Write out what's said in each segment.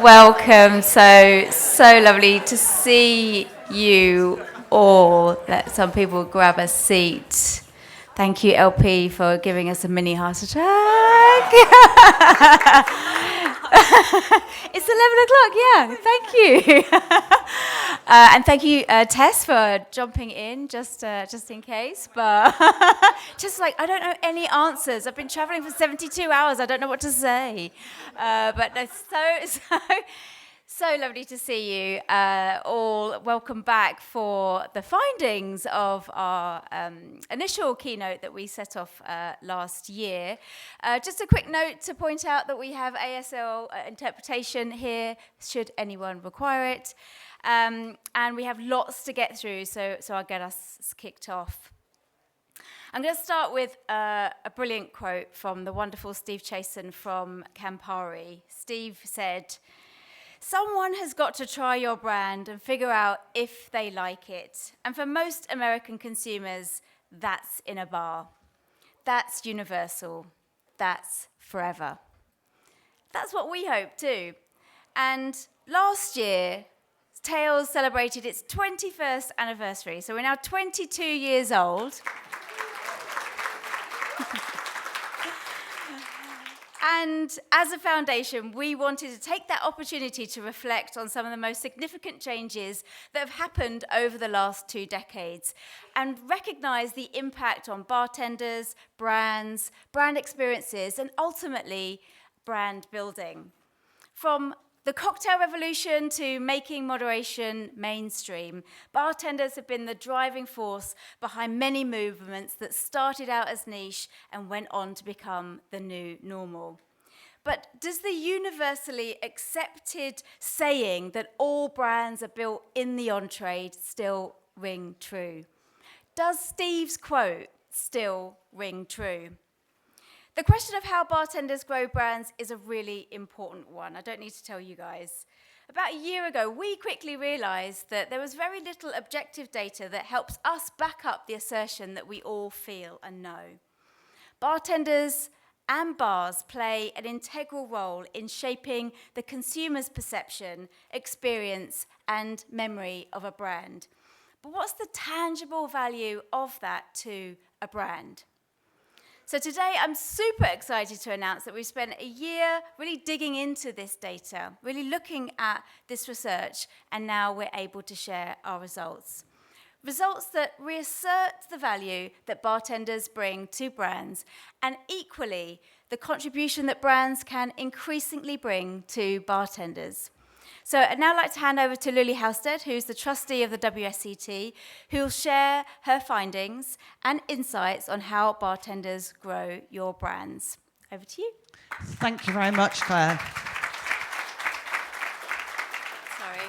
Welcome. So lovely to see you all. Let some people grab a seat. Thank you, LP, for giving us a mini heart attack. It's 11 o'clock, yeah. Thank you. And thank you, Tess, for jumping in just in case. But just like, I don't know any answers. I've been traveling for 72 hours. I don't know what to say. But it's so lovely to see you all. Welcome back for the findings of our initial keynote that we set off last year. Just a quick note to point out that we have ASL interpretation here, should anyone require it. And we have lots to get through, so I'll get us kicked off. I'm going to start with a brilliant quote from the wonderful Steve Chasen from Campari. Steve said, "Someone has got to try your brand and figure out if they like it. And for most American consumers, that's in a bar. That's universal. That's forever." That's what we hope too. And last year, Tayer celebrated its 21st anniversary. So we're now 22 years old. And as a foundation, we wanted to take that opportunity to reflect on some of the most significant changes that have happened over the last 2 decades and recognize the impact on bartenders, brands, brand experiences, and ultimately brand building. From the cocktail revolution to making moderation mainstream, bartenders have been the driving force behind many movements that started out as niche and went on to become the new normal. But does the universally accepted saying that all brands are built in the on-trade still ring true? Does Steve's quote still ring true? The question of how bartenders grow brands is a really important one. I don't need to tell you guys. About a year ago, we quickly realized that there was very little objective data that helps us back up the assertion that we all feel and know. Bartenders and bars play an integral role in shaping the consumer's perception, experience, and memory of a brand. But what's the tangible value of that to a brand? So today, I'm super excited to announce that we've spent a year really digging into this data, really looking at this research, and now we're able to share our results. Results that reassert the value that bartenders bring to brands, and equally, the contribution that brands can increasingly bring to bartenders. So I'd now like to hand over to Lulie Halstead, who's the trustee of the WSET, who will share her findings and insights on how bartenders grow your brands. Over to you. Thank you very much, Claire. Sorry.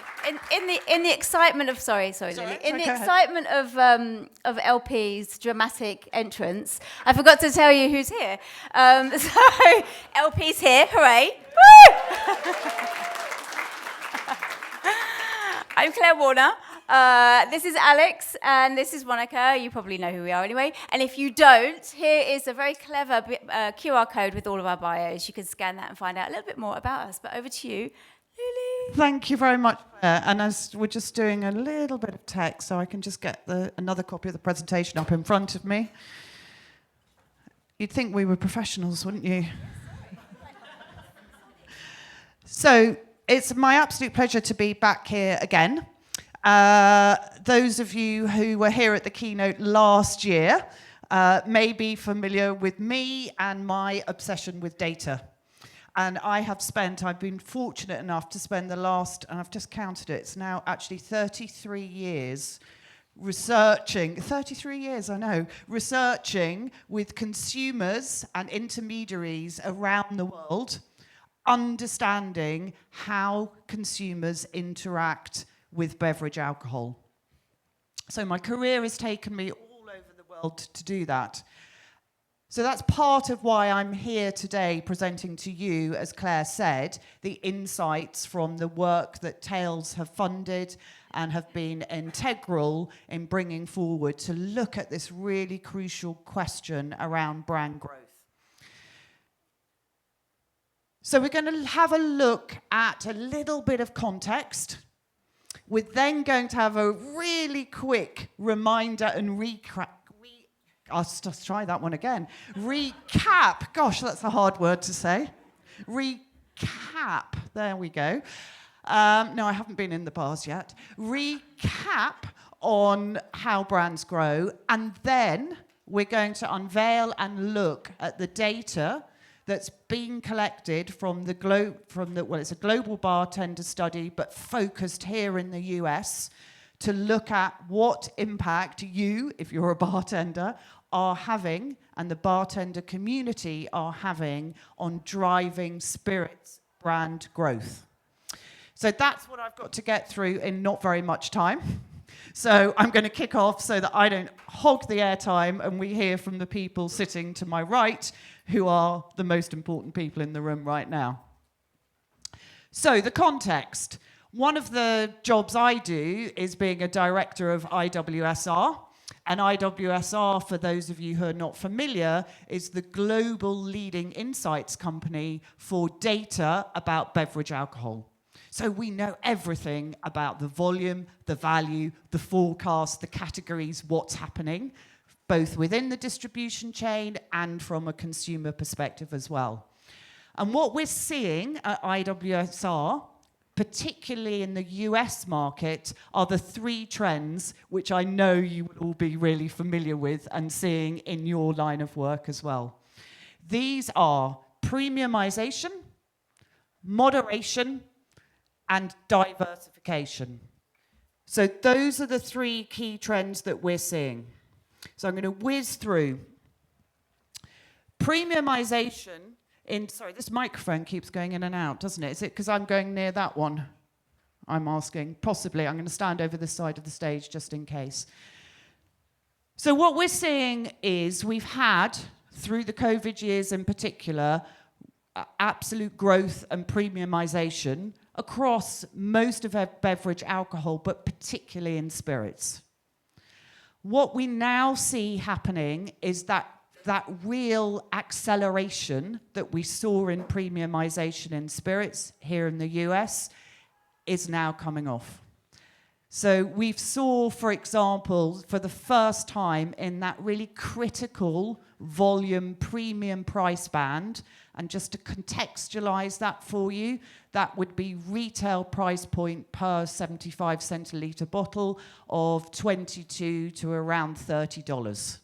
In the excitement of Lulie. In the excitement of LP's dramatic entrance, I forgot to tell you who's here. So LP's here, hooray! Woo! I'm Claire Warner. This is Alex, and this is Monica. You probably know who we are anyway. And if you don't, here is a very clever QR code with all of our bios. You can scan that and find out a little bit more about us. But over to you, Lulie. Thank you very much, Claire. And as we're just doing a little bit of text, so I can just get another copy of the presentation up in front of me. You'd think we were professionals, wouldn't you? So it's my absolute pleasure to be back here again. Those of you who were here at the keynote last year may be familiar with me and my obsession with data. And I've been fortunate enough to spend the last, and I've just counted it, it's now actually 33 years researching, 33 years, I know, researching with consumers and intermediaries around the world, understanding how consumers interact with beverage alcohol. So my career has taken me all over the world to do that. So that's part of why I'm here today presenting to you, as Claire said, the insights from the work that Tayer have funded and have been integral in bringing forward to look at this really crucial question around brand growth. So we're going to have a look at a little bit of context. We're then going to have a really quick reminder and I'll just try that one again. Recap. Gosh, that's a hard word to say. Recap. There we go. No, I haven't been in the bars yet. Recap on how brands grow, and then we're going to unveil and look at the data that's being collected from it's a global bartender study, but focused here in the US, to look at what impact you, if you're a bartender, are having, and the bartender community are having, on driving spirits brand growth. So that's what I've got to get through in not very much time. So I'm going to kick off so that I don't hog the airtime and we hear from the people sitting to my right, who are the most important people in the room right now. So the context. One of the jobs I do is being a director of IWSR. And IWSR, for those of you who are not familiar, is the global leading insights company for data about beverage alcohol. So we know everything about the volume, the value, the forecast, the categories, what's happening, both within the distribution chain and from a consumer perspective as well. And what we're seeing at IWSR, particularly in the US market, are the three trends which I know you would all be really familiar with and seeing in your line of work as well. These are premiumization, moderation, and diversification. So those are the three key trends that we're seeing. So I'm going to whiz through. Premiumization sorry, this microphone keeps going in and out, doesn't it? Is it because I'm going near that one? I'm asking. Possibly. I'm going to stand over this side of the stage just in case. So what we're seeing is we've had, through the COVID years in particular, absolute growth and premiumization across most of our beverage alcohol, but particularly in spirits. What we now see happening is that real acceleration that we saw in premiumization in spirits here in the US is now coming off. So we've saw, for example, for the first time in that really critical volume premium price band, and just to contextualize that for you, that would be retail price point per 75 centiliter bottle of $22 to around $30.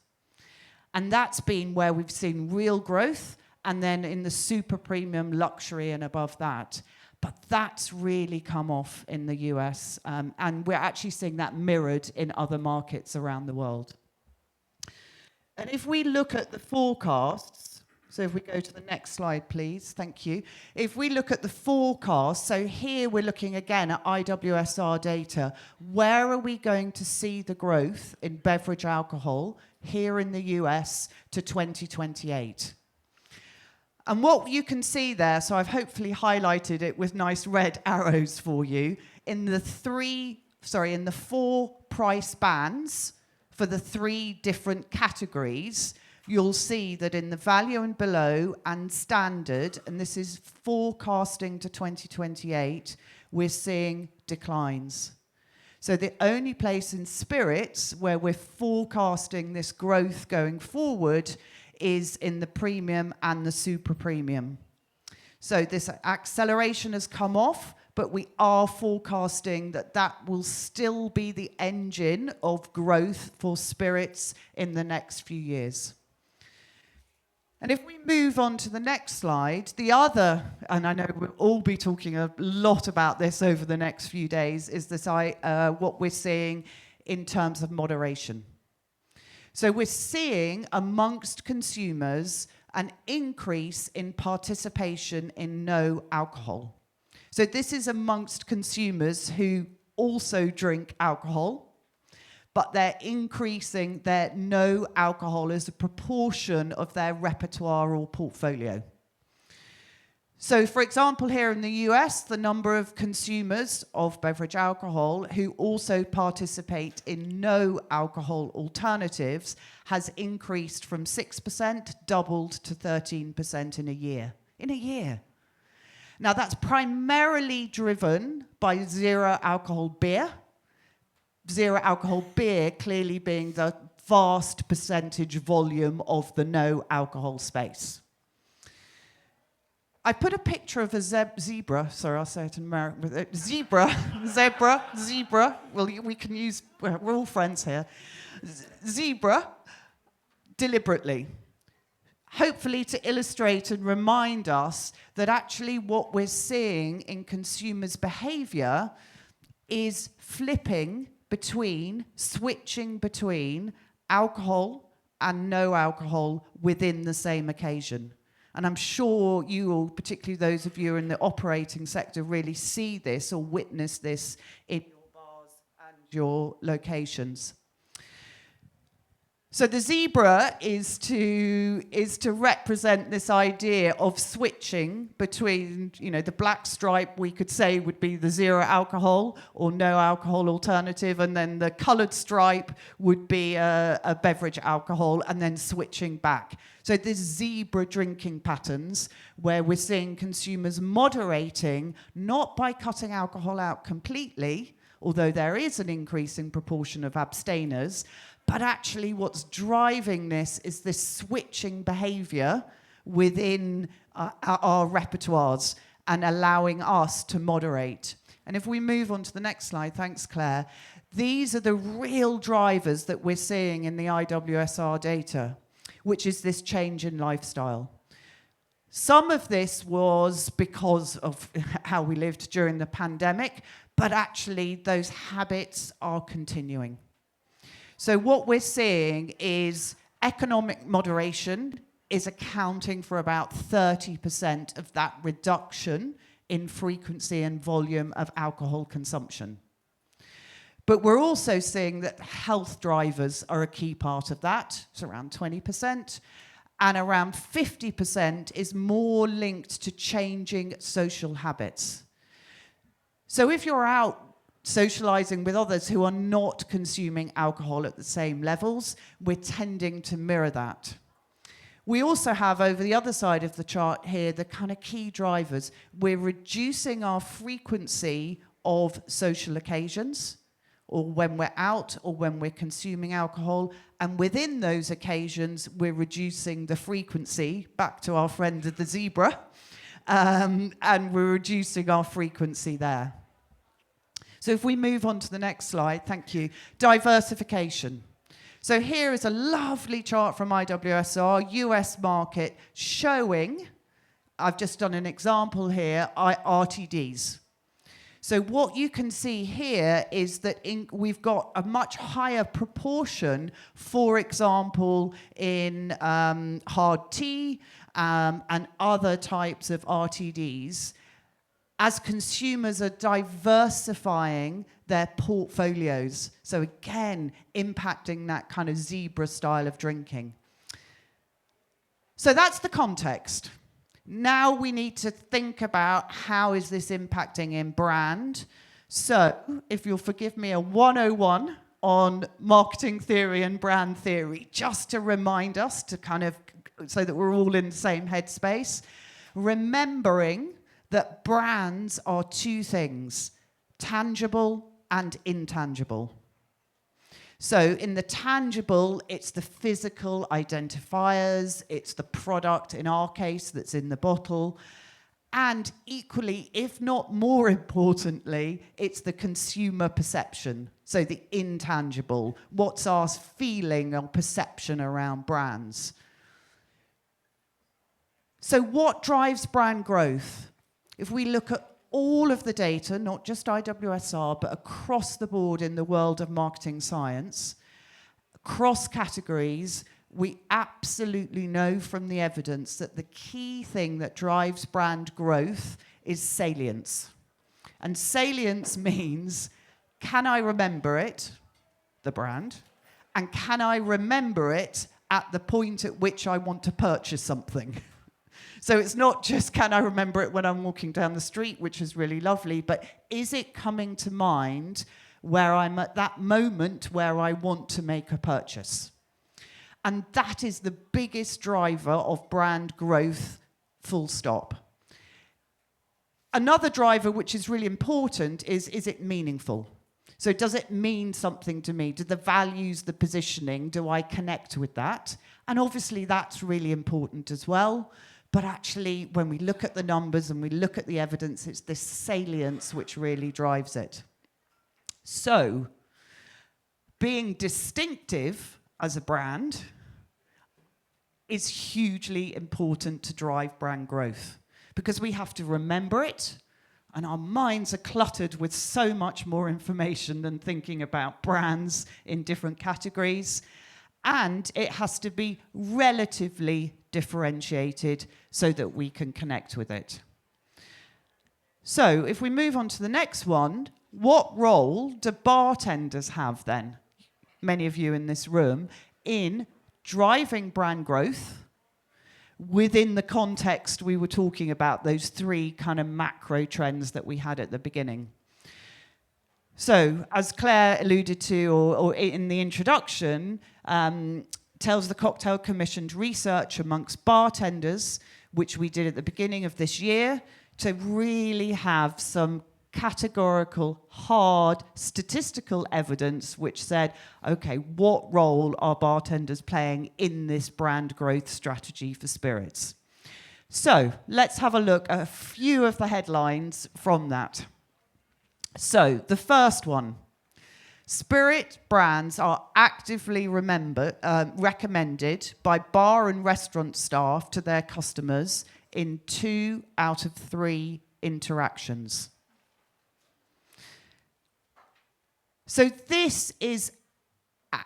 And that's been where we've seen real growth, and then in the super premium luxury and above that. But that's really come off in the US, and we're actually seeing that mirrored in other markets around the world. And if we look at the forecasts, so if we go to the next slide, please, thank you. If we look at the forecast, so here we're looking again at IWSR data. Where are we going to see the growth in beverage alcohol here in the US to 2028? And what you can see there, so I've hopefully highlighted it with nice red arrows for you, in the four price bands for the three different categories, you'll see that in the value and below and standard, and this is forecasting to 2028, we're seeing declines. So the only place in spirits where we're forecasting this growth going forward is in the premium and the super premium. So this acceleration has come off, but we are forecasting that that will still be the engine of growth for spirits in the next few years. And if we move on to the next slide, the other, and I know we'll all be talking a lot about this over the next few days, is this what we're seeing in terms of moderation. So we're seeing amongst consumers an increase in participation in no alcohol. So this is amongst consumers who also drink alcohol, but they're increasing their no alcohol as a proportion of their repertoire or portfolio. So, for example, here in the US, the number of consumers of beverage alcohol who also participate in no alcohol alternatives has increased from 6%, doubled to 13% in a year. In a year. Now, that's primarily driven by zero alcohol beer. Zero alcohol beer clearly being the vast percentage volume of the no alcohol space. I put a picture of a zebra. Sorry, I'll say it in American. Zebra. Well, we can use, we're all friends here. Zebra, deliberately. Hopefully to illustrate and remind us that actually what we're seeing in consumers' behavior is switching between alcohol and no alcohol within the same occasion. And I'm sure you all, particularly those of you in the operating sector, really see this or witness this in your bars and your locations. So the zebra is to represent this idea of switching between, the black stripe we could say would be the zero alcohol or no alcohol alternative, and then the coloured stripe would be a beverage alcohol, and then switching back. So this zebra drinking patterns where we're seeing consumers moderating, not by cutting alcohol out completely, although there is an increasing proportion of abstainers, but actually what's driving this is this switching behaviour within our repertoires and allowing us to moderate. And if we move on to the next slide, thanks Claire, these are the real drivers that we're seeing in the IWSR data, which is this change in lifestyle. Some of this was because of how we lived during the pandemic, but actually those habits are continuing. So what we're seeing is economic moderation is accounting for about 30% of that reduction in frequency and volume of alcohol consumption. But we're also seeing that health drivers are a key part of that. It's around 20%. And around 50% is more linked to changing social habits. So if you're out socializing with others who are not consuming alcohol at the same levels, we're tending to mirror that. We also have, over the other side of the chart here, the kind of key drivers. We're reducing our frequency of social occasions, or when we're out, or when we're consuming alcohol. And within those occasions, we're reducing the frequency, back to our friend the zebra, and we're reducing our frequency there. So if we move on to the next slide, thank you. Diversification. So here is a lovely chart from IWSR, US market, showing, I've just done an example here, RTDs. So what you can see here is that we've got a much higher proportion, for example, in hard tea and other types of RTDs, as consumers are diversifying their portfolios. So again, impacting that kind of zebra style of drinking. So that's the context. Now we need to think about how is this impacting in brand. So if you'll forgive me, a 101 on marketing theory and brand theory, just to remind us to kind of, so that we're all in the same headspace, remembering that brands are two things, tangible and intangible. So in the tangible, it's the physical identifiers, it's the product, in our case, that's in the bottle, and equally, if not more importantly, it's the consumer perception, so the intangible, what's our feeling or perception around brands. So what drives brand growth? If we look at all of the data, not just IWSR, but across the board in the world of marketing science, across categories, we absolutely know from the evidence that the key thing that drives brand growth is salience. And salience means, can I remember it, the brand, and can I remember it at the point at which I want to purchase something? So it's not just can I remember it when I'm walking down the street, which is really lovely, but is it coming to mind where I'm at that moment where I want to make a purchase? And that is the biggest driver of brand growth, full stop. Another driver which is really important is it meaningful? So does it mean something to me? Do the values, the positioning, do I connect with that? And obviously that's really important as well. But actually, when we look at the numbers and we look at the evidence, it's this salience which really drives it. So, being distinctive as a brand is hugely important to drive brand growth, because we have to remember it, and our minds are cluttered with so much more information than thinking about brands in different categories. And it has to be relatively differentiated so that we can connect with it. So if we move on to the next one, what role do bartenders have then, many of you in this room, in driving brand growth within the context we were talking about, those three kind of macro trends that we had at the beginning? So, as Claire alluded to, or in the introduction, tells the Cocktail commissioned research amongst bartenders, which we did at the beginning of this year, to really have some categorical, hard, statistical evidence which said, okay, what role are bartenders playing in this brand growth strategy for spirits? So, let's have a look at a few of the headlines from that. So, the first one, spirit brands are actively recommended by bar and restaurant staff to their customers in 2 out of 3 interactions. So this is a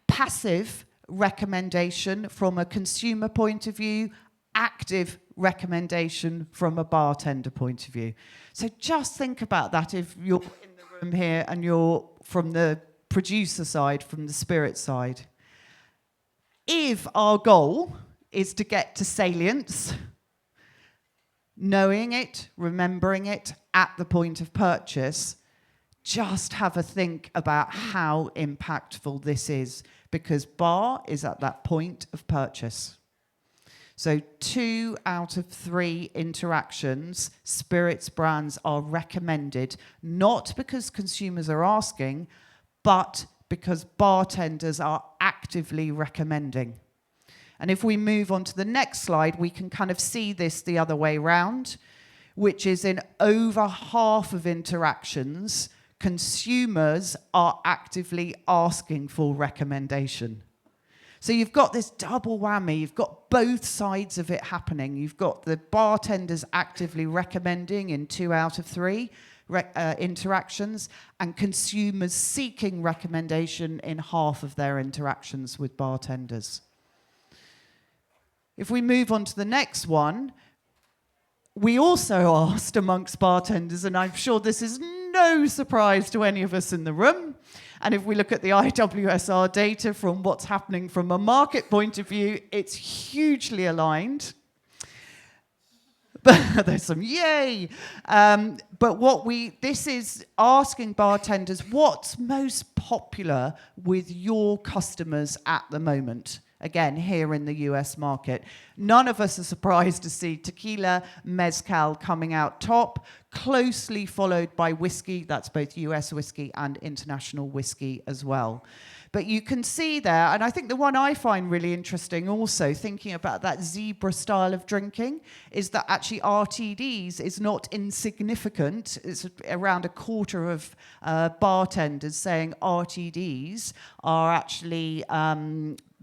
passive recommendation from a consumer point of view, active recommendation from a bartender point of view. So just think about that if you're in the room here and you're from the producer side, from the spirit side. If our goal is to get to salience, knowing it, remembering it at the point of purchase, just have a think about how impactful this is, because bar is at that point of purchase. So 2 out of 3 interactions, spirits brands are recommended, not because consumers are asking, but because bartenders are actively recommending. And if we move on to the next slide, we can kind of see this the other way round, which is in over half of interactions, consumers are actively asking for recommendation. So you've got this double whammy. You've got both sides of it happening. You've got the bartenders actively recommending in 2 out of 3 interactions, and consumers seeking recommendation in half of their interactions with bartenders. If we move on to the next one, we also asked amongst bartenders, and I'm sure this is no surprise to any of us in the room, and if we look at the IWSR data from what's happening from a market point of view, it's hugely aligned. But there's some yay. But this is asking bartenders, what's most popular with your customers at the moment? Again, here in the US market. None of us are surprised to see tequila, mezcal coming out top, closely followed by whiskey. That's both US whiskey and international whiskey as well. But you can see there, and I think the one I find really interesting also, thinking about that zebra style of drinking, is that actually RTDs is not insignificant. It's around a quarter of bartenders saying RTDs are actually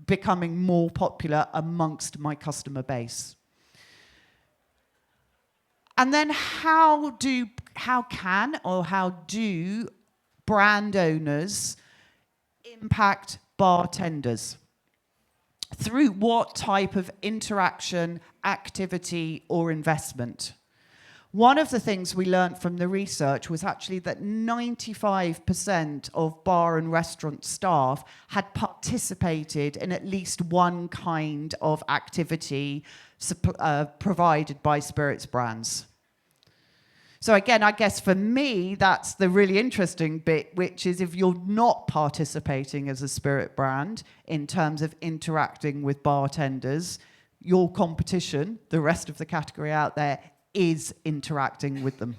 becoming more popular amongst my customer base. And then how do brand owners impact bartenders? Through what type of interaction, activity, or investment? One of the things we learned from the research was actually that 95% of bar and restaurant staff had participated in at least one kind of activity provided by spirits brands. So again, I guess for me, that's the really interesting bit, which is if you're not participating as a spirit brand in terms of interacting with bartenders, your competition, the rest of the category out there, is interacting with them.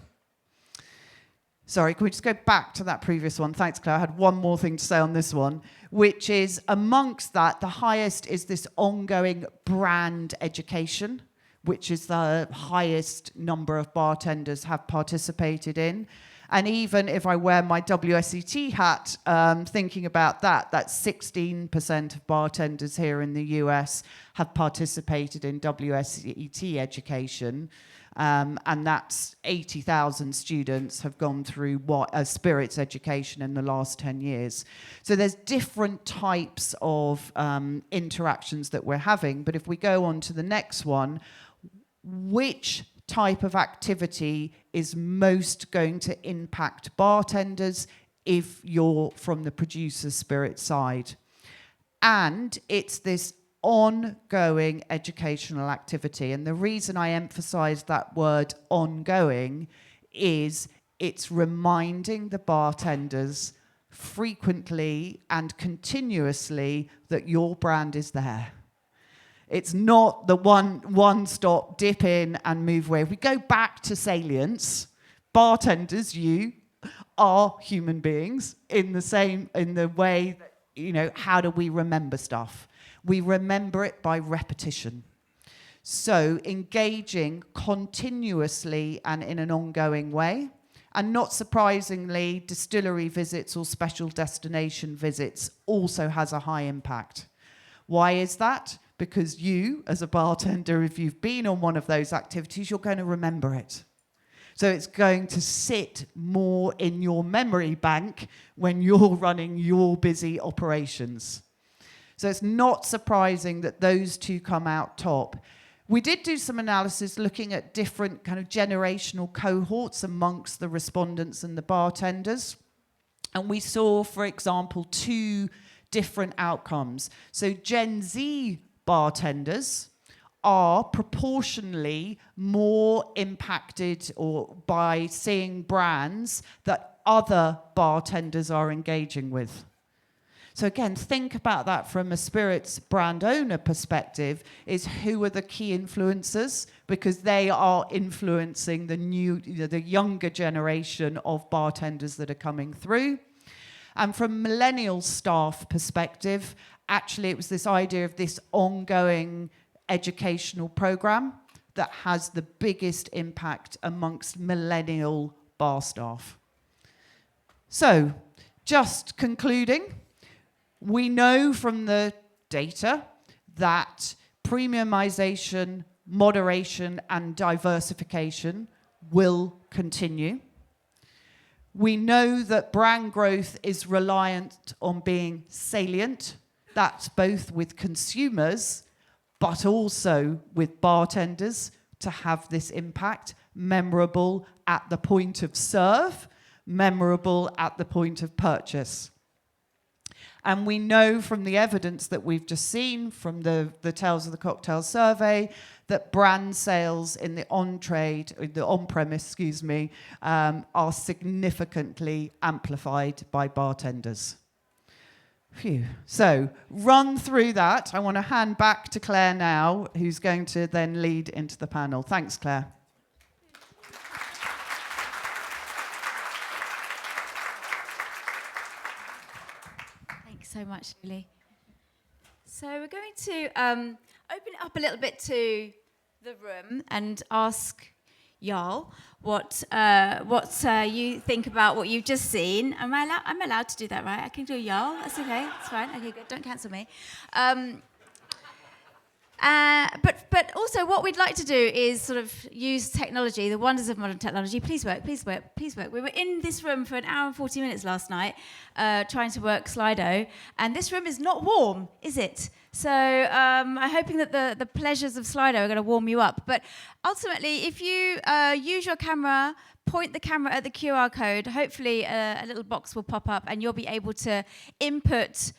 Sorry, can we just go back to that previous one? Thanks, Claire. I had one more thing to say on this one, which is amongst that, the highest is this ongoing brand education, which is the highest number of bartenders have participated in. And even if I wear my WSET hat, thinking about that, that's 16% of bartenders here in the US have participated in WSET education. And that's 80,000 students have gone through spirits education in the last 10 years. So there's different types of interactions that we're having. But if we go on to the next one, which type of activity is most going to impact bartenders if you're from the producer spirit side? And it's this ongoing educational activity. And the reason I emphasize that word ongoing is it's reminding the bartenders frequently and continuously that your brand is there. It's not the one-stop dip in and move away. If we go back to salience, bartenders, you are human beings in the way that, how do we remember stuff? We remember it by repetition. So engaging continuously and in an ongoing way. And not surprisingly, distillery visits or special destination visits also has a high impact. Why is that? Because you, as a bartender, if you've been on one of those activities, you're going to remember it. So it's going to sit more in your memory bank when you're running your busy operations. So it's not surprising that those two come out top. We did do some analysis looking at different kind of generational cohorts amongst the respondents and the bartenders. And we saw, for example, two different outcomes. So Gen Z bartenders are proportionally more impacted by seeing brands that other bartenders are engaging with. So again, think about that from a spirits brand owner perspective, is who are the key influencers, because they are influencing the younger generation of bartenders that are coming through. And from millennial staff perspective, actually, it was this idea of this ongoing educational program that has the biggest impact amongst millennial bar staff. So, just concluding, we know from the data that premiumization, moderation, and diversification will continue. We know that brand growth is reliant on being salient. That's both with consumers, but also with bartenders to have this impact, memorable at the point of serve, memorable at the point of purchase. And we know from the evidence that we've just seen from the Tales of the Cocktail survey that brand sales in the on-premise, are significantly amplified by bartenders. Phew. So, run through that. I want to hand back to Claire now, who's going to then lead into the panel. Thanks, Claire. Thanks so much, Lulie. So we're going to open it up a little bit to the room and ask Jarl what you think about what you've just seen. I'm allowed to do that, right? I can do Jarl. That's okay. It's fine. Okay, good. Don't cancel me. But also what we'd like to do is sort of use technology, the wonders of modern technology. Please work. We were in this room for an hour and 40 minutes last night trying to work Slido, and this room is not warm, is it? So I'm hoping that the pleasures of Slido are going to warm you up. But ultimately, if you use your camera, point the camera at the QR code, hopefully a little box will pop up and you'll be able to input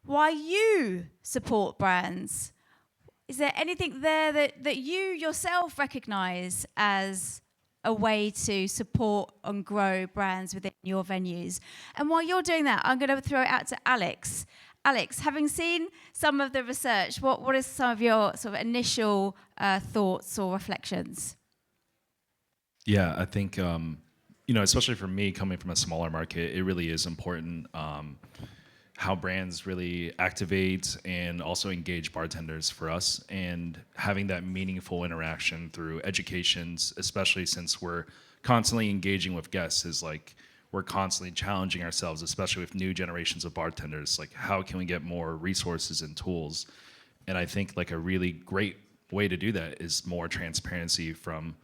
why you support brands. Is there anything there that you yourself recognise as a way to support and grow brands within your venues? And while you're doing that, I'm going to throw it out to Alex. Alex, having seen some of the research, what are some of your sort of initial thoughts or reflections? Yeah, I think, especially for me coming from a smaller market, it really is important how brands really activate and also engage bartenders for us, and having that meaningful interaction through educations, especially since we're constantly engaging with guests, is like we're constantly challenging ourselves, especially with new generations of bartenders, like how can we get more resources and tools. And I think like a really great way to do that is more transparency from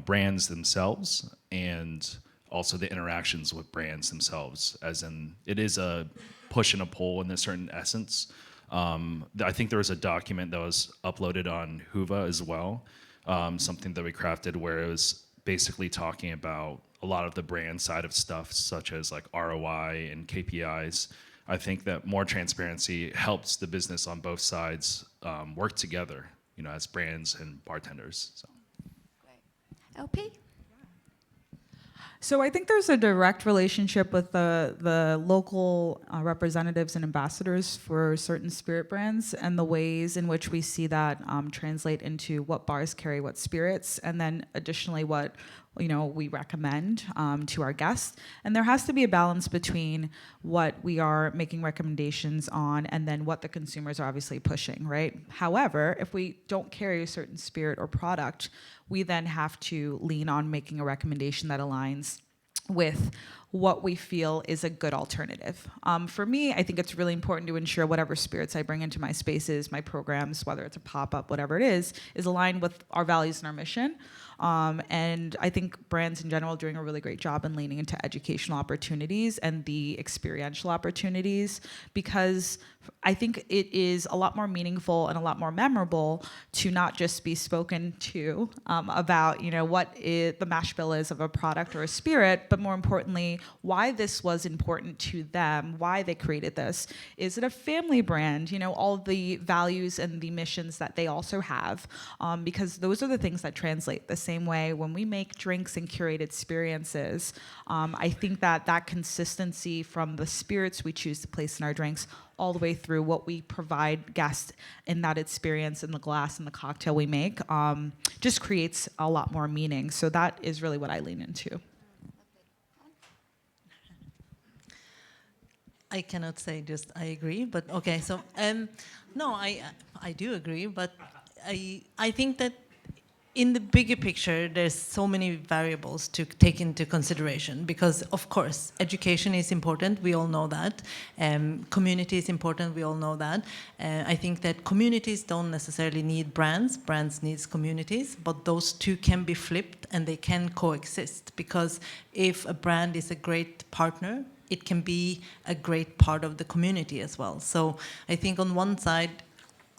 brands themselves, and also the interactions with brands themselves, as in it is a push and a pull in a certain essence. I think there was a document that was uploaded on Huva as well, something that we crafted where it was basically talking about a lot of the brand side of stuff, such as like ROI and KPIs. I think that more transparency helps the business on both sides work together, as brands and bartenders. So. LP? So I think there's a direct relationship with the local representatives and ambassadors for certain spirit brands, and the ways in which we see that translate into what bars carry what spirits, and then additionally what we recommend to our guests. And there has to be a balance between what we are making recommendations on and then what the consumers are obviously pushing, right? However, if we don't carry a certain spirit or product, we then have to lean on making a recommendation that aligns with what we feel is a good alternative. For me, I think it's really important to ensure whatever spirits I bring into my spaces, my programs, whether it's a pop-up, whatever it is aligned with our values and our mission. And I think brands in general are doing a really great job in leaning into educational opportunities and the experiential opportunities, because I think it is a lot more meaningful and a lot more memorable to not just be spoken to about what the mash bill is of a product or a spirit, but more importantly, why this was important to them, why they created this. Is it a family brand? All the values and the missions that they also have, because those are the things that translate the same way when we make drinks and curated experiences. I think that consistency from the spirits we choose to place in our drinks all the way through what we provide guests in that experience in the glass and the cocktail we make just creates a lot more meaning. So that is really what I lean into. I cannot say just I agree, but okay. So no, I do agree, but I think that in the bigger picture, there's so many variables to take into consideration, because of course education is important. We all know that. Community is important. We all know that. I think that communities don't necessarily need brands. Brands needs communities, but those two can be flipped and they can coexist, because if a brand is a great partner, it can be a great part of the community as well. So I think on one side,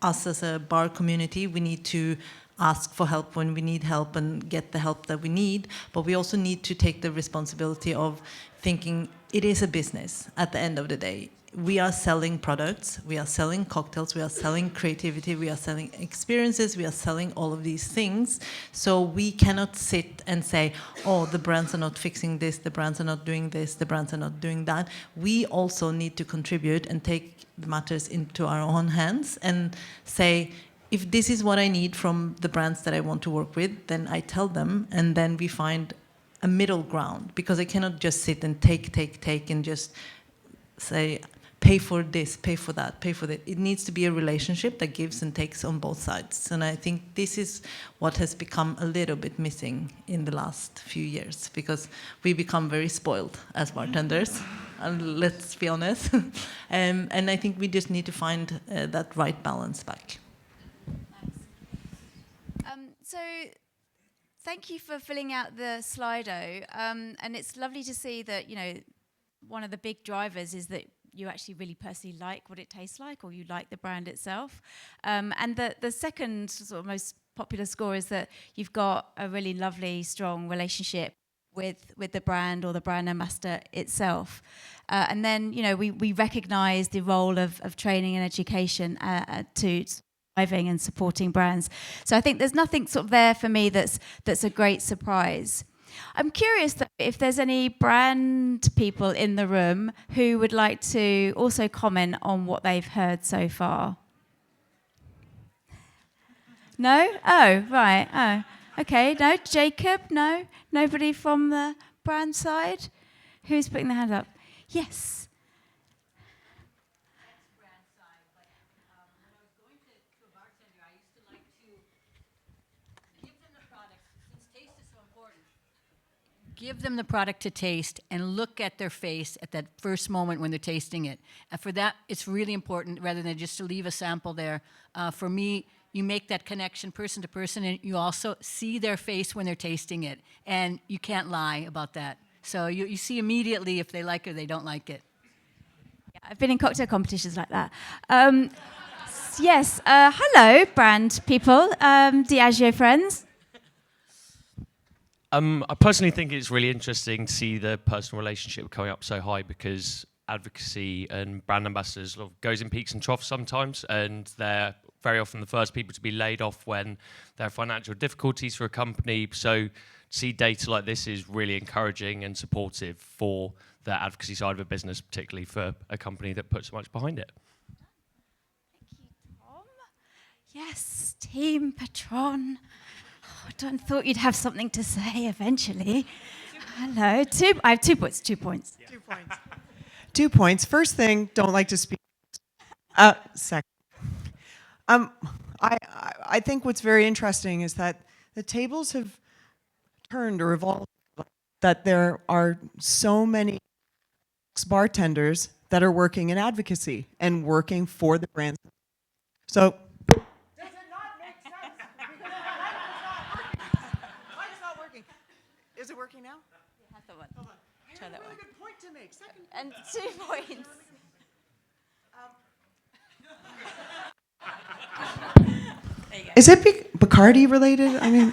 us as a bar community, we need to ask for help when we need help and get the help that we need, but we also need to take the responsibility of thinking it is a business at the end of the day. We are selling products, we are selling cocktails, we are selling creativity, we are selling experiences, we are selling all of these things. So we cannot sit and say, oh, the brands are not fixing this, the brands are not doing this, the brands are not doing that. We also need to contribute and take the matters into our own hands and say, if this is what I need from the brands that I want to work with, then I tell them, and then we find a middle ground, because I cannot just sit and take and just say, pay for this, pay for that, pay for that. It needs to be a relationship that gives and takes on both sides. And I think this is what has become a little bit missing in the last few years, because we become very spoiled as bartenders, and let's be honest. And I think we just need to find that right balance back. So thank you for filling out the Slido. And it's lovely to see that, one of the big drivers is that you actually really personally like what it tastes like, or you like the brand itself. And the second sort of most popular score is that you've got a really lovely, strong relationship with the brand or the brand ambassador itself. And then, we recognise the role of training and education to and supporting brands. So I think there's nothing sort of there for me that's a great surprise. I'm curious if there's any brand people in the room who would like to also comment on what they've heard so far. No? Oh, right. Oh. Okay, no. Jacob, no. Nobody from the brand side? Who's putting their hand up? Yes. Give them the product to taste and look at their face at that first moment when they're tasting it. And for that, it's really important rather than just to leave a sample there. For me, you make that connection person to person, and you also see their face when they're tasting it. And you can't lie about that. So you see immediately if they like it or they don't like it. Yeah, I've been in cocktail competitions like that. Yes, hello, brand people, Diageo friends. I personally think it's really interesting to see the personal relationship coming up so high, because advocacy and brand ambassadors goes in peaks and troughs sometimes, and they're very often the first people to be laid off when there are financial difficulties for a company. So to see data like this is really encouraging and supportive for the advocacy side of a business, particularly for a company that puts so much behind it. Thank you, Tom. Yes, Team Patron. I thought you'd have something to say eventually. Hello. I have 2 points. 2 points. Yeah. 2 points. 2 points. First thing, don't like to speak. Second. I think what's very interesting is that the tables have turned or evolved, that there are so many bartenders that are working in advocacy and working for the brands. So is it working now? Yeah, that's the one. Hold on. Try that really one. good point to make. Second. And 2 points. Is it Bacardi related? I mean,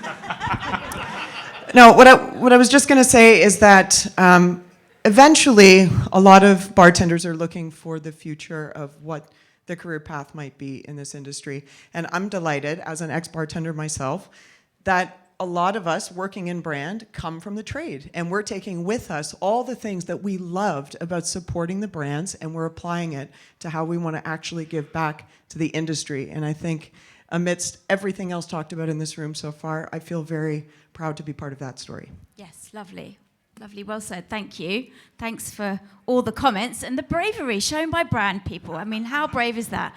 no. What I was just going to say is that eventually, a lot of bartenders are looking for the future of what their career path might be in this industry, and I'm delighted, as an ex-bartender myself, that a lot of us working in brand come from the trade, and we're taking with us all the things that we loved about supporting the brands, and we're applying it to how we want to actually give back to the industry. And I think amidst everything else talked about in this room so far, I feel very proud to be part of that story. Yes, lovely. Lovely, well said. Thank you. Thanks for all the comments and the bravery shown by brand people. I mean, how brave is that?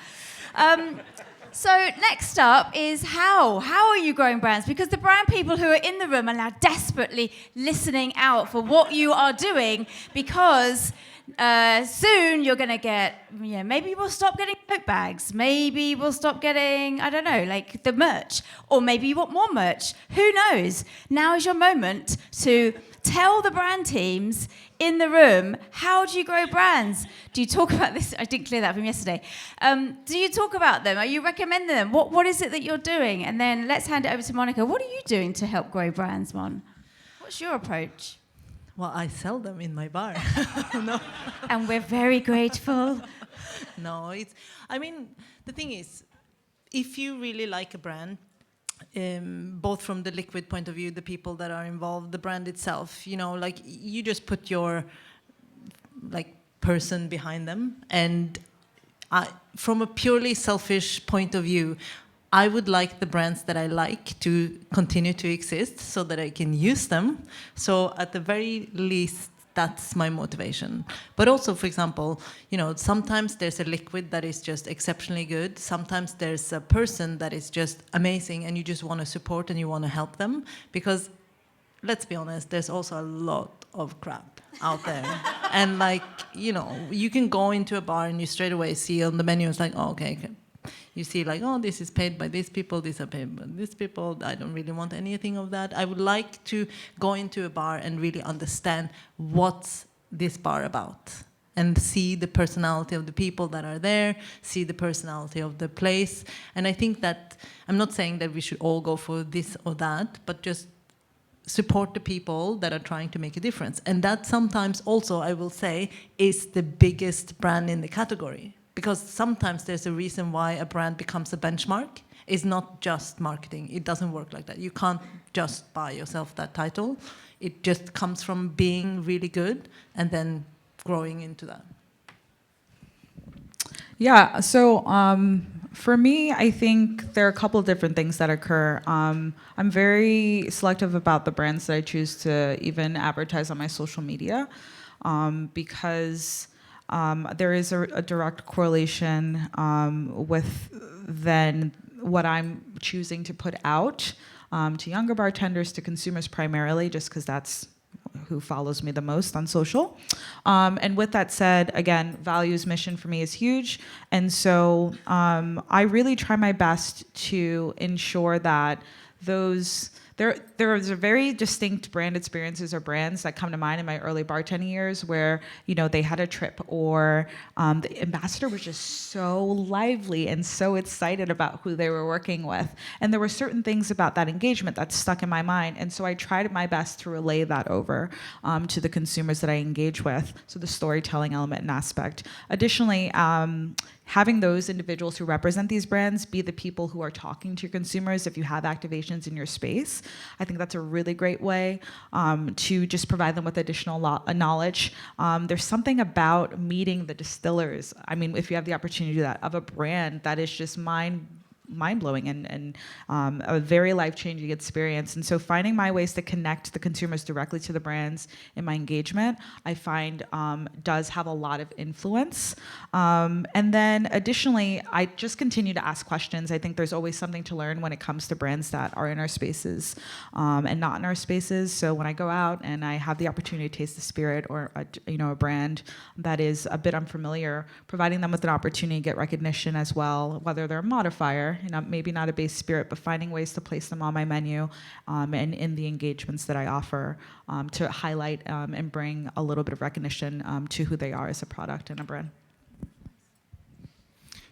So next up is how. How are you growing brands? Because the brand people who are in the room are now desperately listening out for what you are doing, because soon you're going to get, maybe we'll stop getting tote bags. Maybe we'll stop getting, I don't know, like the merch. Or maybe you want more merch. Who knows? Now is your moment to tell the brand teams in the room, how do you grow brands? Do you talk about this? I didn't clear that from yesterday. Do you talk about them? Are you recommending them? What is it that you're doing? And then let's hand it over to Monica. What are you doing to help grow brands, Mon? What's your approach? Well, I sell them in my bar. No. And we're very grateful. No, the thing is, if you really like a brand, both from the liquid point of view, the people that are involved, the brand itself, you just put your person behind them. And from a purely selfish point of view, I would like the brands that I like to continue to exist so that I can use them. So at the very least, that's my motivation. But also, for example, sometimes there's a liquid that is just exceptionally good. Sometimes there's a person that is just amazing and you just want to support and you want to help them. Because, let's be honest, there's also a lot of crap out there. And you can go into a bar and you straight away see on the menu, it's like, oh, okay. You see this is paid by these people, these are paid by these people. I don't really want anything of that. I would like to go into a bar and really understand what's this bar about and see the personality of the people that are there, see the personality of the place. And I think that, I'm not saying that we should all go for this or that, but just support the people that are trying to make a difference. And that sometimes also, I will say, is the biggest brand in the category. Because sometimes there's a reason why a brand becomes a benchmark. It's not just marketing. It doesn't work like that. You can't just buy yourself that title. It just comes from being really good and then growing into that. Yeah, so For me, I think there are a couple of different things that occur. I'm very selective about the brands that I choose to even advertise on my social media, because there is a direct correlation with then what I'm choosing to put out to younger bartenders, to consumers primarily, just because that's who follows me the most on social. And with that said, again, values, mission for me is huge. And so I really try my best to ensure that there's a very distinct brand experiences or brands that come to mind in my early bartending years where, they had a trip, or the ambassador was just so lively and so excited about who they were working with. And there were certain things about that engagement that stuck in my mind. And so I tried my best to relay that over to the consumers that I engage with. So the storytelling element and aspect. Additionally, having those individuals who represent these brands be the people who are talking to your consumers if you have activations in your space. I think that's a really great way to just provide them with additional knowledge. There's something about meeting the distillers, I mean, if you have the opportunity to do that, of a brand that is just mind-blowing and a very life-changing experience. And so finding my ways to connect the consumers directly to the brands in my engagement, I find does have a lot of influence. And then additionally, I just continue to ask questions. I think there's always something to learn when it comes to brands that are in our spaces and not in our spaces. So when I go out and I have the opportunity to taste the spirit or a brand that is a bit unfamiliar, providing them with an opportunity to get recognition as well, whether they're a modifier, maybe not a base spirit, but finding ways to place them on my menu and in the engagements that I offer to highlight and bring a little bit of recognition to who they are as a product and a brand.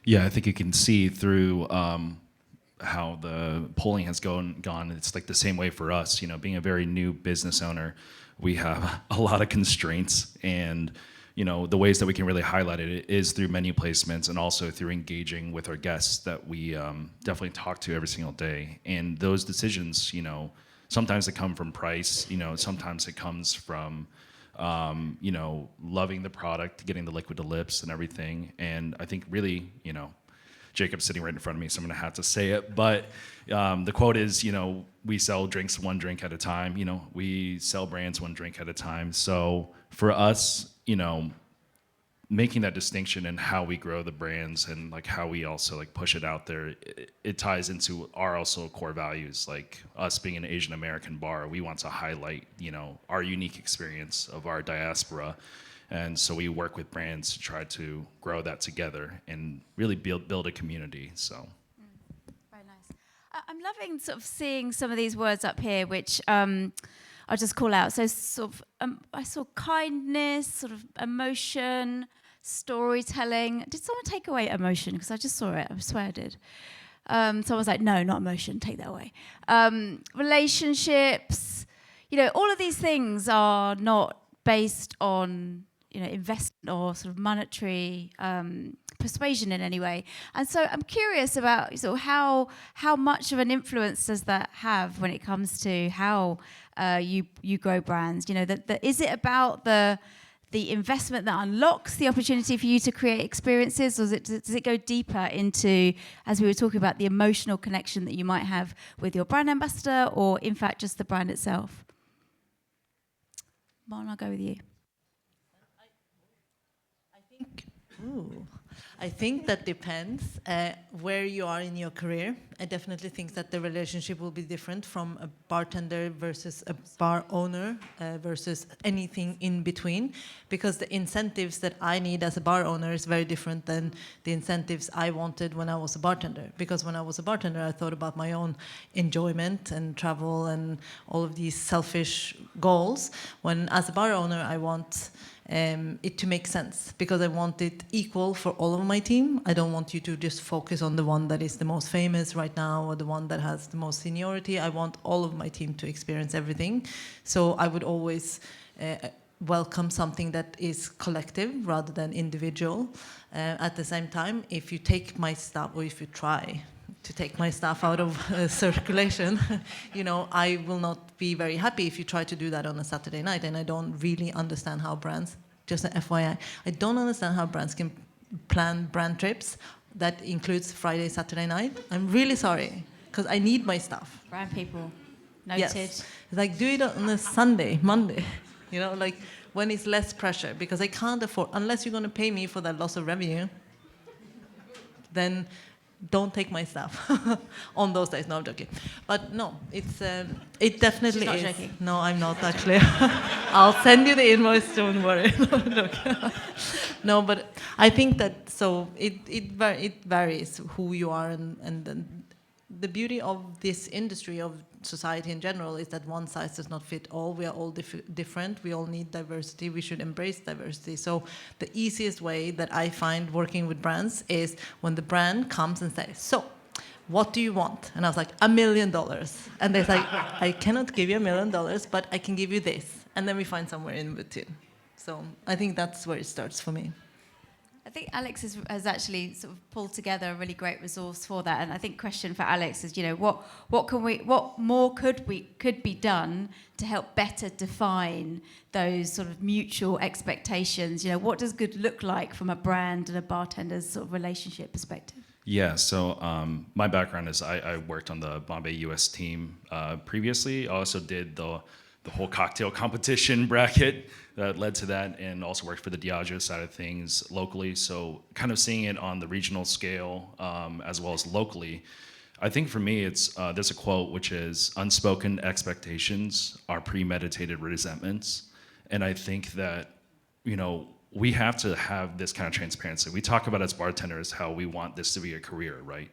Yeah, I think you can see through how the polling has gone. It's like the same way for us. Being a very new business owner, we have a lot of constraints, and the ways that we can really highlight it is through menu placements and also through engaging with our guests that we definitely talk to every single day. And those decisions, sometimes they come from price, sometimes it comes from, loving the product, getting the liquid to lips and everything. And I think really, Jacob's sitting right in front of me, so I'm gonna have to say it, but the quote is, we sell drinks one drink at a time, we sell brands one drink at a time. So for us, making that distinction in how we grow the brands and like how we also like push it out there, it ties into our also core values. Like us being an Asian American bar, we want to highlight, our unique experience of our diaspora. And so we work with brands to try to grow that together and really build a community. So. Very nice. I'm loving sort of seeing some of these words up here, which I'll just call out. So sort of, I saw kindness, sort of emotion, storytelling. Did someone take away emotion? Because I just saw it. I swear I did. Someone was like, no, not emotion. Take that away. Relationships. All of these things are not based on, investment or sort of monetary persuasion in any way. And so I'm curious about sort of how much of an influence does that have when it comes to how you grow brands? Is it about the investment that unlocks the opportunity for you to create experiences, or does it go deeper into, as we were talking about, the emotional connection that you might have with your brand ambassador, or in fact just the brand itself? Mon, I'll go with you. I think that depends where you are in your career. I definitely think that the relationship will be different from a bartender versus a bar owner versus anything in between, because the incentives that I need as a bar owner is very different than the incentives I wanted when I was a bartender. Because when I was a bartender, I thought about my own enjoyment and travel and all of these selfish goals. When as a bar owner, I want it to make sense, because I want it equal for all of my team. I don't want you to just focus on the one that is the most famous right now or the one that has the most seniority. I want all of my team to experience everything. So I would always welcome something that is collective rather than individual. At the same time, if you take my stuff, or if you try to take my stuff out of circulation, I will not be very happy if you try to do that on a Saturday night. And I don't really understand how brands, just an FYI, I don't understand how brands can plan brand trips that includes Friday, Saturday night, I'm really sorry, because I need my stuff. Brand people. Noted. Yes. Like, do it on a Sunday, Monday, you know, like when it's less pressure, because I can't afford, unless you're going to pay me for that loss of revenue, then don't take my stuff on those days. No, I'm joking. But no, it's it definitely She's not is. joking. No, I'm not actually. I'll send you the invoice. Don't worry. No, I'm joking. No, but I think that so it varies who you are, and the beauty of this industry, of society in general, is that one size does not fit all. We are all different. We all need diversity. We should embrace diversity. So the easiest way that I find working with brands is when the brand comes and says, so what do you want? And I was like, $1 million. And they're like, I cannot give you $1 million, but I can give you this. And then we find somewhere in between. So I think that's where it starts for me. I think Alex has actually sort of pulled together a really great resource for that. And I think question for Alex is, you know, what more could be done to help better define those sort of mutual expectations? You know, what does good look like from a brand and a bartender's sort of relationship perspective? Yeah, so my background is I worked on the Bombay US team previously. I also did the whole cocktail competition bracket that led to that, and also worked for the Diageo side of things locally. So kind of seeing it on the regional scale as well as locally. I think for me, it's there's a quote which is, unspoken expectations are premeditated resentments. And I think that, you know, we have to have this kind of transparency. We talk about as bartenders how we want this to be a career, right?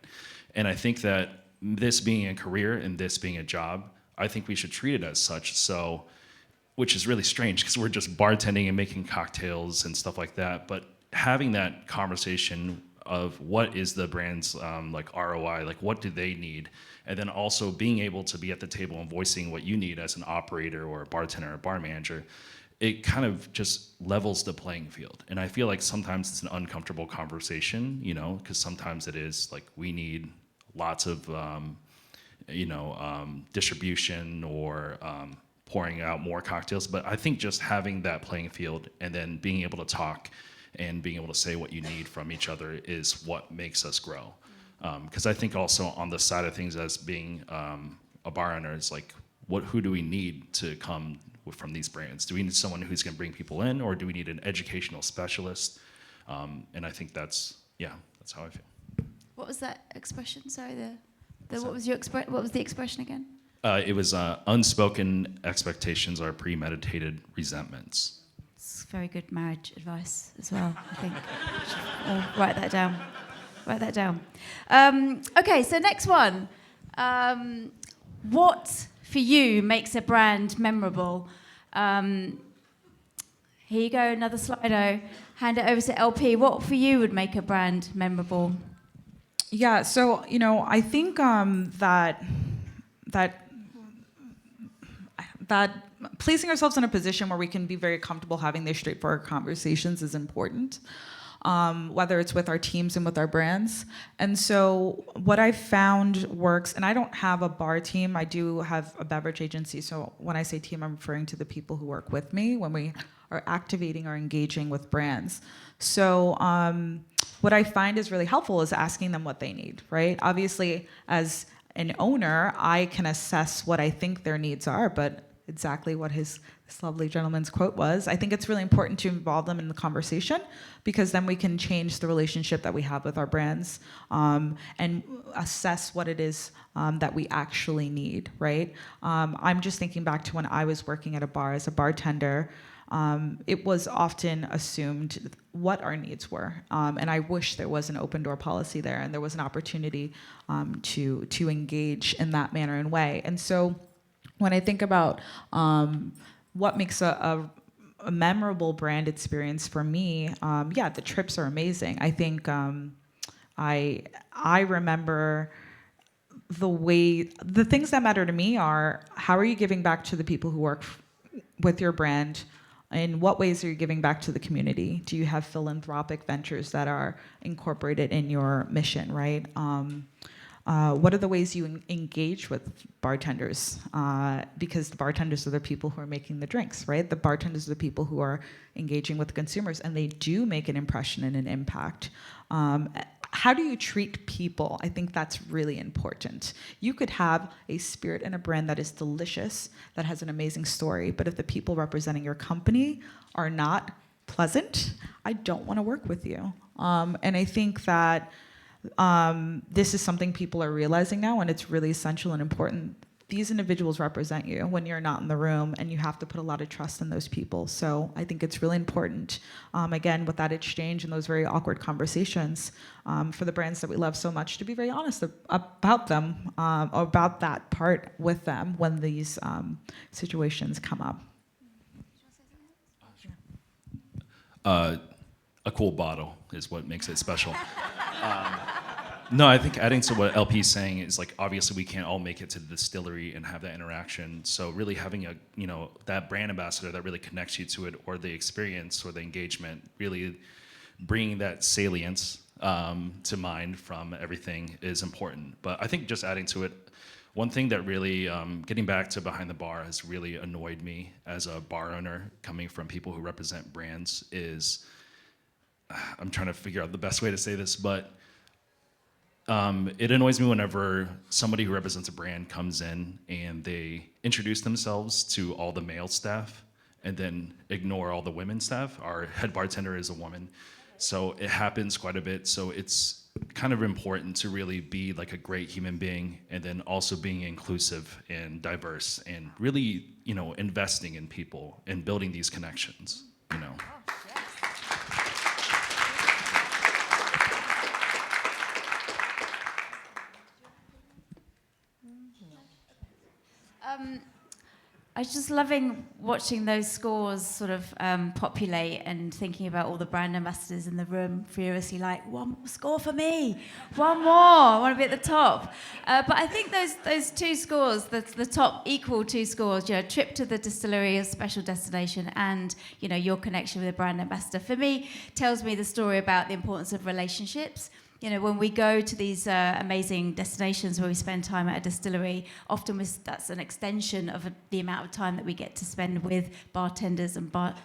And I think that this being a career and this being a job, I think we should treat it as such. So, which is really strange because we're just bartending and making cocktails and stuff like that. But having that conversation of what is the brand's like ROI, like what do they need? And then also being able to be at the table and voicing what you need as an operator or a bartender or a bar manager, it kind of just levels the playing field. And I feel like sometimes it's an uncomfortable conversation, you know, because sometimes it is like we need lots of, distribution or pouring out more cocktails. But I think just having that playing field and then being able to talk and being able to say what you need from each other is what makes us grow. Because I think also on the side of things as being a bar owner, is like, who do we need to come from these brands? Do we need someone who's going to bring people in, or do we need an educational specialist? And I think that's how I feel. What was that expression? Sorry, what was the expression again? It was unspoken expectations are premeditated resentments. It's very good marriage advice as well, I think. Write that down. Write that down. Okay, so next one. What for you makes a brand memorable? Here you go, another Slido. Hand it over to LP. What for you would make a brand memorable? Yeah, so, you know, I think that placing ourselves in a position where we can be very comfortable having these straightforward conversations is important, whether it's with our teams and with our brands. And so what I've found works, and I don't have a bar team, I do have a beverage agency. So when I say team, I'm referring to the people who work with me when we are activating or engaging with brands. So what I find is really helpful is asking them what they need, right? Obviously, as an owner, I can assess what I think their needs are, but exactly what this lovely gentleman's quote was, I think it's really important to involve them in the conversation, because then we can change the relationship that we have with our brands and assess what it is that we actually need, right? I'm just thinking back to when I was working at a bar as a bartender. It was often assumed what our needs were, and I wish there was an open door policy there, and there was an opportunity to engage in that manner and way. And so, when I think about what makes a memorable brand experience for me, the trips are amazing. I think I remember the things that matter to me are, how are you giving back to the people who work with your brand? In what ways are you giving back to the community? Do you have philanthropic ventures that are incorporated in your mission, right? What are the ways you engage with bartenders? Because the bartenders are the people who are making the drinks, right? The bartenders are the people who are engaging with consumers, and they do make an impression and an impact. how do you treat people? I think that's really important. You could have a spirit and a brand that is delicious, that has an amazing story, but if the people representing your company are not pleasant, I don't want to work with you. And I think that this is something people are realizing now, and it's really essential and important. These individuals represent you when you're not in the room, and you have to put a lot of trust in those people. So I think it's really important, again, with that exchange and those very awkward conversations, for the brands that we love so much, to be very honest about them, about that part with them when these situations come up. A cool bottle is what makes it special. No, I think adding to what LP is saying is, like, obviously we can't all make it to the distillery and have that interaction. So really having a, that brand ambassador that really connects you to it, or the experience or the engagement, really bringing that salience to mind from everything is important. But I think just adding to it, one thing that really, getting back to behind the bar, has really annoyed me as a bar owner, coming from people who represent brands, is, I'm trying to figure out the best way to say this, but it annoys me whenever somebody who represents a brand comes in and they introduce themselves to all the male staff and then ignore all the women staff. Our head bartender is a woman, so it happens quite a bit. So it's kind of important to really be like a great human being, and then also being inclusive and diverse, and really, investing in people and building these connections, I was just loving watching those scores sort of populate, and thinking about all the brand ambassadors in the room furiously like, one more score for me, one more, I want to be at the top. But I think those two scores, the top equal two scores, trip to the distillery, a special destination, and your connection with a brand ambassador, for me tells me the story about the importance of relationships. When we go to these amazing destinations where we spend time at a distillery, often that's an extension of the amount of time that we get to spend with bartenders, and brand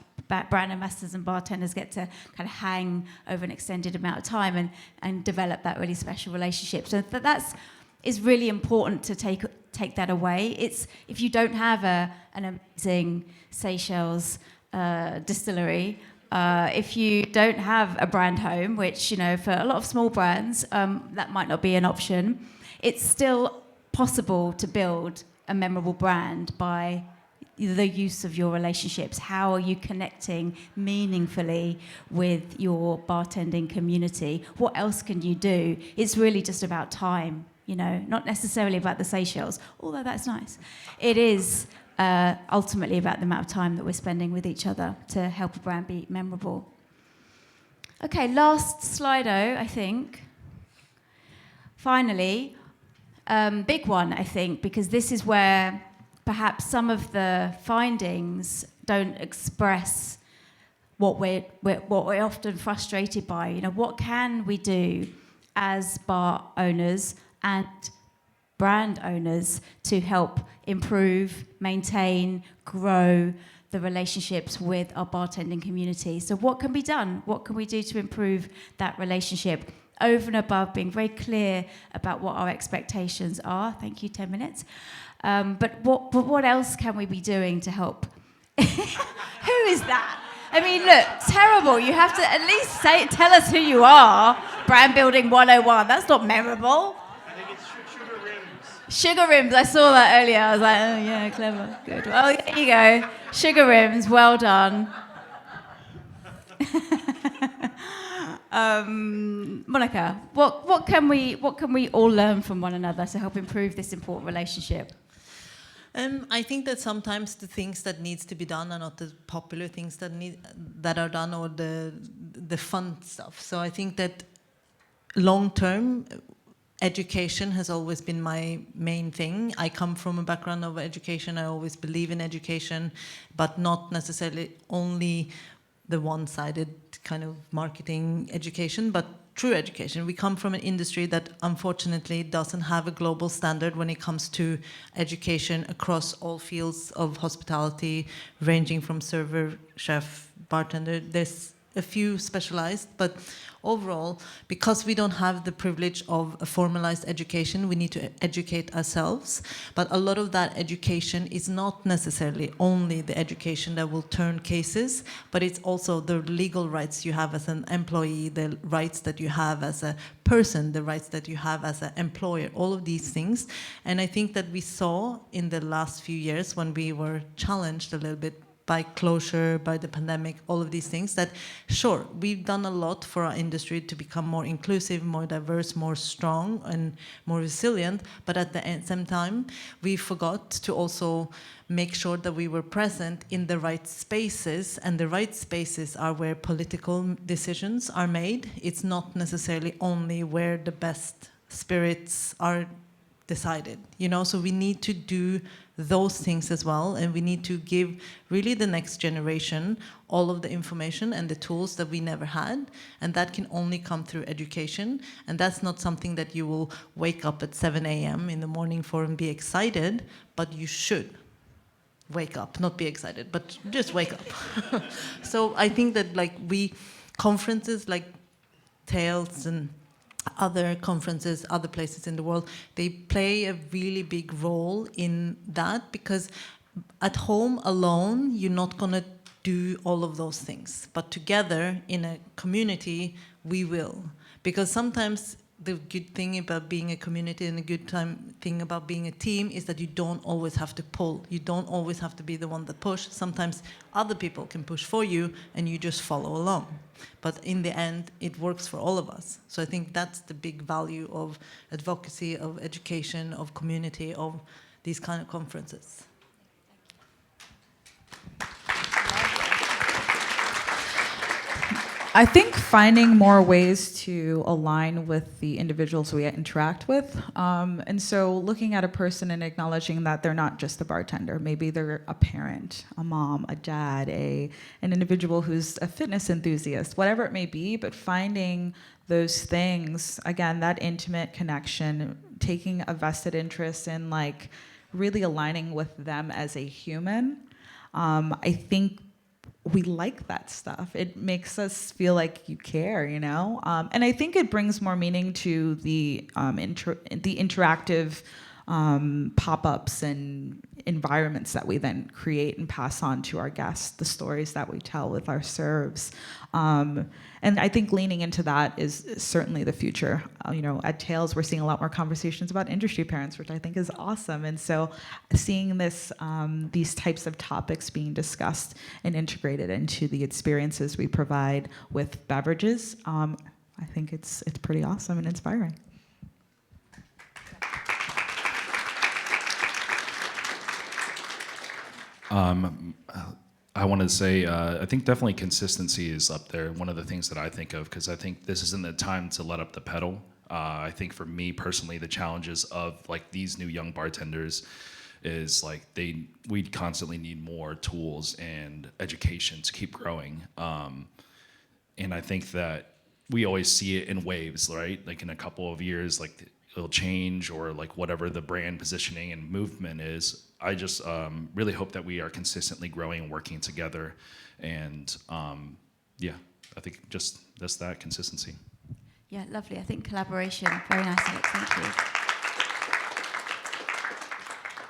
ambassadors and bartenders get to kind of hang over an extended amount of time and develop that really special relationship. So is really important to take that away. If you don't have an amazing Seychelles distillery, if you don't have a brand home, which, for a lot of small brands, that might not be an option, it's still possible to build a memorable brand by the use of your relationships. How are you connecting meaningfully with your bartending community? What else can you do? It's really just about time, not necessarily about the Seychelles, although that's nice. It is ultimately about the amount of time that we're spending with each other to help a brand be memorable. Okay, last Slido, I think. Finally, big one, I think, because this is where perhaps some of the findings don't express what we're often frustrated by. What can we do as bar owners and brand owners to help improve, maintain, grow the relationships with our bartending community? So what can be done? What can we do to improve that relationship, over and above being very clear about what our expectations are? Thank you, 10 minutes. But what else can we be doing to help? Who is that? I mean, look, terrible. You have to at least tell us who you are. Brand Building 101. That's not memorable. Sugar Rims, I saw that earlier. I was like, oh yeah, clever, good. Well, there you go. Sugar Rims, well done. Monica, what can we all learn from one another to help improve this important relationship? I think that sometimes the things that needs to be done are not the popular things that are done, or the fun stuff. So I think that long term, education has always been my main thing. I come from a background of education. I always believe in education, but not necessarily only the one-sided kind of marketing education, but true education. We come from an industry that unfortunately doesn't have a global standard when it comes to education across all fields of hospitality, ranging from server, chef, bartender. There's a few specialized, but overall, because we don't have the privilege of a formalized education, we need to educate ourselves. But a lot of that education is not necessarily only the education that will turn cases, but it's also the legal rights you have as an employee, the rights that you have as a person, the rights that you have as an employer, all of these things. And I think that we saw in the last few years when we were challenged a little bit by closure, by the pandemic, all of these things, that sure, we've done a lot for our industry to become more inclusive, more diverse, more strong, and more resilient, but at the same time, we forgot to also make sure that we were present in the right spaces, and the right spaces are where political decisions are made. It's not necessarily only where the best spirits are decided, you know, so we need to do those things as well, and we need to give really the next generation all of the information and the tools that we never had, and that can only come through education, and that's not something that you will wake up at 7 a.m. in the morning for and be excited, but you should wake up, not be excited, but just wake up. So I think that like conferences like TALES and other conferences, other places in the world, they play a really big role in that, because at home alone, you're not going to do all of those things. But together in a community, we will. Because sometimes the good thing about being a community and a good thing about being a team is that you don't always have to pull. You don't always have to be the one that push. Sometimes other people can push for you and you just follow along. But in the end, it works for all of us. So I think that's the big value of advocacy, of education, of community, of these kind of conferences. I think finding more ways to align with the individuals we interact with. And so looking at a person and acknowledging that they're not just a bartender. Maybe they're a parent, a mom, a dad, an individual who's a fitness enthusiast, whatever it may be, but finding those things, again, that intimate connection, taking a vested interest in like really aligning with them as a human. I think we like that stuff. It makes us feel like you care, you know? And I think it brings more meaning to the interactive pop-ups and environments that we then create and pass on to our guests, the stories that we tell with our serves. And I think leaning into that is certainly the future. You know, at TALES, we're seeing a lot more conversations about industry parents, which I think is awesome. And so seeing this, these types of topics being discussed and integrated into the experiences we provide with beverages, I think it's pretty awesome and inspiring. I wanted to say, I think definitely consistency is up there. One of the things that I think of, because I think this isn't the time to let up the pedal. I think for me personally, the challenges of like these new young bartenders is like we constantly need more tools and education to keep growing. And I think that we always see it in waves, right? Like in a couple of years, like it'll change, or like whatever the brand positioning and movement is. I just really hope that we are consistently growing and working together. And yeah, I think just that consistency. Yeah, lovely. I think collaboration. Very nice, Alex. Thank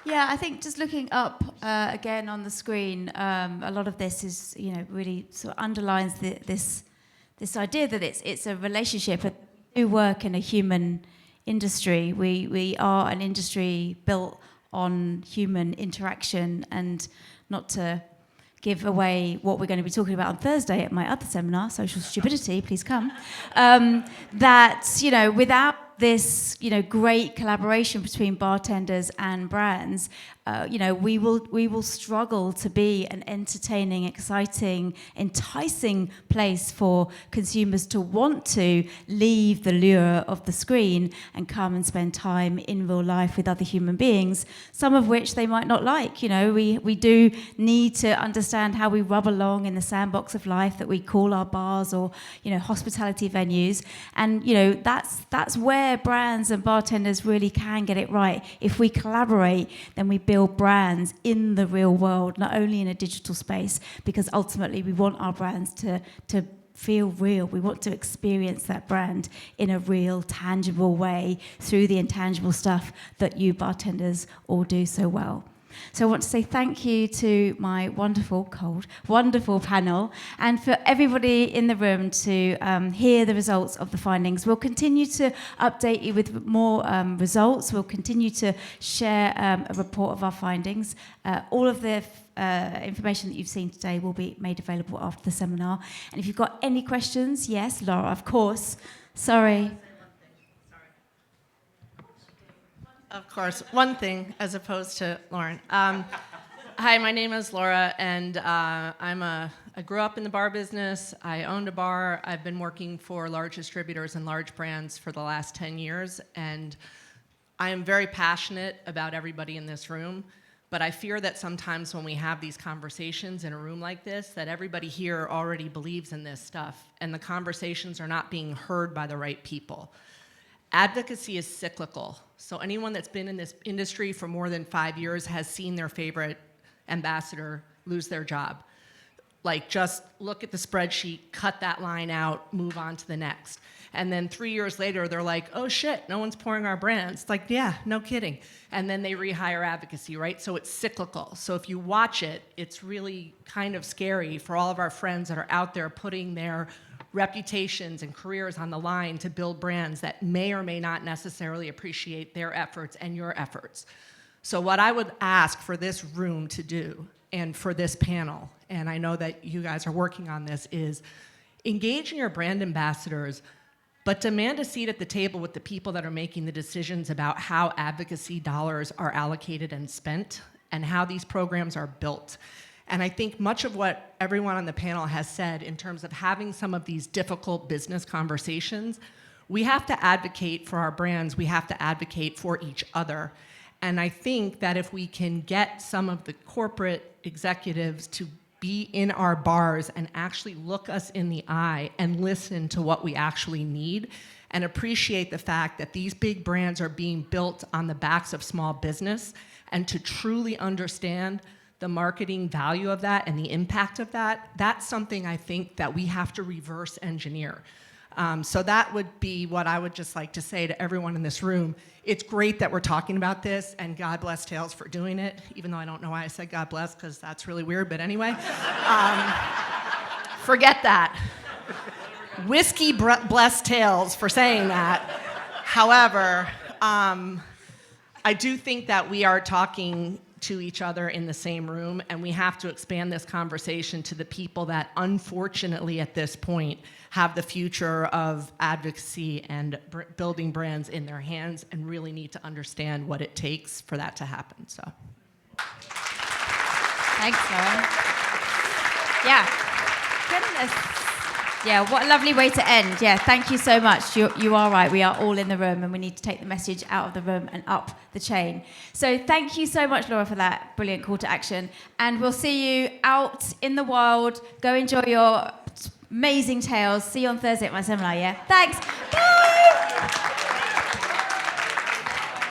you. Yeah, I think just looking up again on the screen, a lot of this is, you know, really sort of underlines this idea that it's a relationship. We work in a human industry. We are an industry built on human interaction, and not to give away what we're going to be talking about on Thursday at my other seminar, Social Stupidity, please come, that, you know, without this, you know, great collaboration between bartenders and brands, you know, we will struggle to be an entertaining, exciting, enticing place for consumers to want to leave the lure of the screen and come and spend time in real life with other human beings, some of which they might not like. You know, we do need to understand how we rub along in the sandbox of life that we call our bars or, you know, hospitality venues. And, you know, that's where brands and bartenders really can get it right. If we collaborate, then we build brands in the real world, not only in a digital space, because ultimately we want our brands to feel real. We want to experience that brand in a real, tangible way through the intangible stuff that you bartenders all do so well. So I want to say thank you to my wonderful panel, and for everybody in the room to hear the results of the findings. We'll continue to update you with more results. We'll continue to share a report of our findings. All of the information that you've seen today will be made available after the seminar. And if you've got any questions, yes, Laura, of course. Sorry. Of course, one thing as opposed to Lauren. Hi, my name is Laura, and I grew up in the bar business. I owned a bar. I've been working for large distributors and large brands for the last 10 years, and I am very passionate about everybody in this room, but I fear that sometimes when we have these conversations in a room like this, that everybody here already believes in this stuff, and the conversations are not being heard by the right people. Advocacy is cyclical. So anyone that's been in this industry for more than 5 years has seen their favorite ambassador lose their job. Like, just look at the spreadsheet, cut that line out, move on to the next. And then 3 years later, they're like, oh shit, no one's pouring our brands. It's like, yeah, no kidding. And then they rehire advocacy, right? So it's cyclical. So if you watch it, it's really kind of scary for all of our friends that are out there putting their reputations and careers on the line to build brands that may or may not necessarily appreciate their efforts and your efforts. So what I would ask for this room to do, and for this panel, and I know that you guys are working on this, is engage in your brand ambassadors, but demand a seat at the table with the people that are making the decisions about how advocacy dollars are allocated and spent, and how these programs are built. And I think much of what everyone on the panel has said in terms of having some of these difficult business conversations, we have to advocate for our brands, we have to advocate for each other. And I think that if we can get some of the corporate executives to be in our bars and actually look us in the eye and listen to what we actually need, and appreciate the fact that these big brands are being built on the backs of small business, and to truly understand the marketing value of that and the impact of that, that's something I think that we have to reverse engineer. So that would be what I would just like to say to everyone in this room. It's great that we're talking about this, and God bless Tales for doing it, even though I don't know why I said God bless, because that's really weird, but anyway. Forget that. Whiskey bless Tales for saying that. However, I do think that we are talking to each other in the same room, and we have to expand this conversation to the people that unfortunately at this point have the future of advocacy and building brands in their hands, and really need to understand what it takes for that to happen. So Thanks, Lauren. Yeah. Goodness. Yeah, what a lovely way to end. Yeah, thank you so much. You are right. We are all in the room, and we need to take the message out of the room and up the chain. So thank you so much, Laura, for that brilliant call to action. And we'll see you out in the wild. Go enjoy your amazing tales. See you on Thursday at my seminar, yeah? Thanks. Bye.